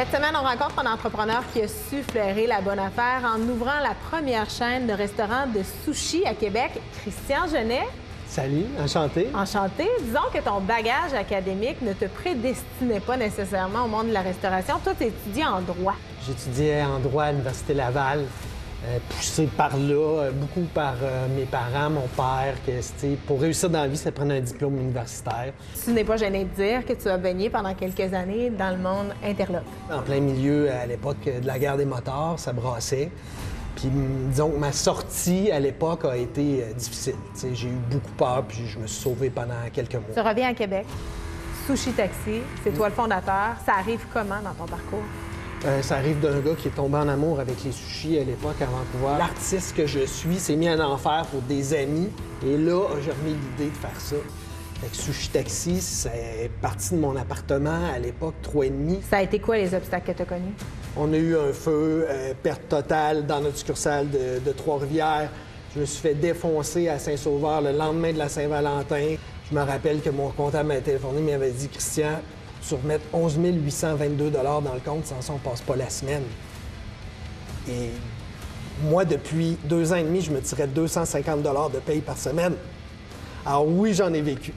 Cette semaine, on rencontre un entrepreneur qui a su flairer la bonne affaire en ouvrant la première chaîne de restaurants de sushi à Québec, Christian Genet. Salut, enchanté. Enchanté. Disons que ton bagage académique ne te prédestinait pas nécessairement au monde de la restauration. Toi, tu étudies en droit. J'étudiais en droit à l'Université Laval, poussé par là, beaucoup par mes parents, mon père, que pour réussir dans la vie, ça prenait un diplôme universitaire. Tu n'es pas gêné de dire que tu as baigné pendant quelques années dans le monde interlope. En plein milieu, à l'époque de la guerre des motards, ça brassait. Puis disons que ma sortie à l'époque a été difficile. J'ai eu beaucoup peur, puis je me suis sauvé pendant quelques mois. Tu reviens à Québec, Sushi Taxi, c'est toi le fondateur. Ça arrive comment dans ton parcours? Ça arrive d'un gars qui est tombé en amour avec les sushis à l'époque à Vancouver. L'artiste que je suis s'est mis en enfer pour des amis. Et là, j'ai remis l'idée de faire ça. Fait que Sushi Taxi, c'est parti de mon appartement à l'époque, 3,5. Ça a été quoi les obstacles que tu as connus? On a eu un feu, perte totale dans notre succursale de Trois-Rivières. Je me suis fait défoncer à Saint-Sauveur le lendemain de la Saint-Valentin. Je me rappelle que mon comptable m'a téléphoné et m'avait dit « Christian, tu remettes 11 822 $ dans le compte, sans ça, on passe pas la semaine. » Et moi, depuis 2 ans et demi, je me tirais 250 $ de paye par semaine. Alors oui, j'en ai vécu.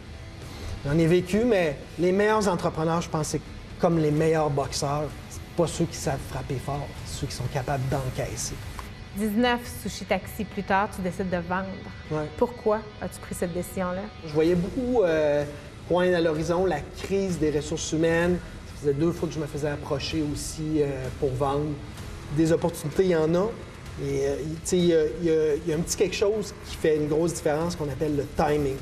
J'en ai vécu, mais les meilleurs entrepreneurs, je pense, c'est comme les meilleurs boxeurs. C'est pas ceux qui savent frapper fort, c'est ceux qui sont capables d'encaisser. 19 Sushi Taxi plus tard, tu décides de vendre. Ouais. Pourquoi as-tu pris cette décision-là? Je voyais beaucoup poindre à l'horizon la crise des ressources humaines. Ça faisait 2 fois que je me faisais approcher aussi pour vendre. Des opportunités, il y en a. Et il y a un petit quelque chose qui fait une grosse différence qu'on appelle le timing.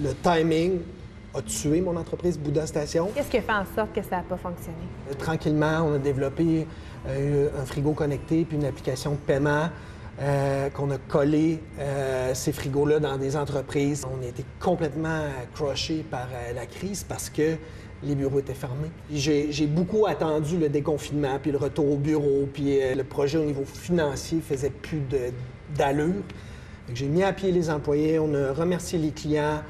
Le timing a tué mon entreprise Bouddha Station. Qu'est-ce qui a fait en sorte que ça n'a pas fonctionné? Tranquillement, on a développé un frigo connecté puis une application de paiement qu'on a collé ces frigos-là dans des entreprises. On a été complètement accrochés par la crise parce que les bureaux étaient fermés. J'ai beaucoup attendu le déconfinement, puis le retour au bureau, puis le projet au niveau financier faisait plus d'allure. J'ai mis à pied les employés, on a remercié les clients.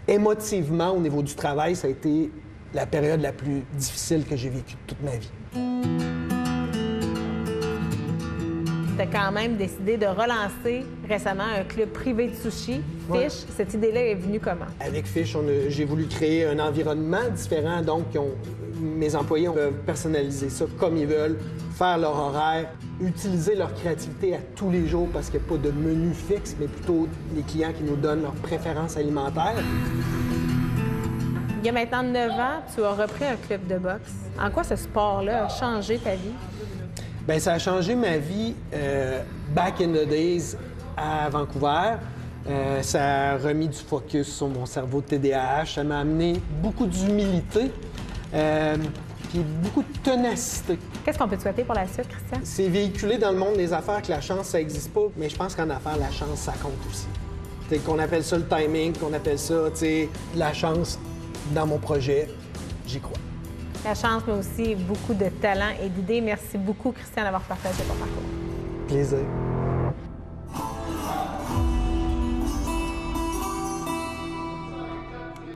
Émotivement, au niveau du travail, ça a été la période la plus difficile que j'ai vécue de toute ma vie. Tu as quand même décidé de relancer récemment un club privé de sushi, Fish. Ouais. Cette idée-là est venue comment? Avec Fish, j'ai voulu créer un environnement différent. Donc, mes employés peuvent personnaliser ça comme ils veulent, faire leur horaire, utiliser leur créativité à tous les jours parce qu'il n'y a pas de menu fixe, mais plutôt les clients qui nous donnent leurs préférences alimentaires. Il y a maintenant 9 ans, tu as repris un club de boxe. En quoi ce sport-là a changé ta vie? Bien, ça a changé ma vie back in the days à Vancouver. Ça a remis du focus sur mon cerveau de TDAH. Ça m'a amené beaucoup d'humilité puis beaucoup de ténacité. Qu'est-ce qu'on peut te souhaiter pour la suite, Christian? C'est véhiculé dans le monde des affaires que la chance, ça n'existe pas, mais je pense qu'en affaires, la chance, ça compte aussi. Qu'on appelle ça le timing, qu'on appelle ça, la chance dans mon projet, j'y crois. La chance, mais aussi beaucoup de talent et d'idées. Merci beaucoup, Christian, d'avoir partagé ton parcours. Plaisir.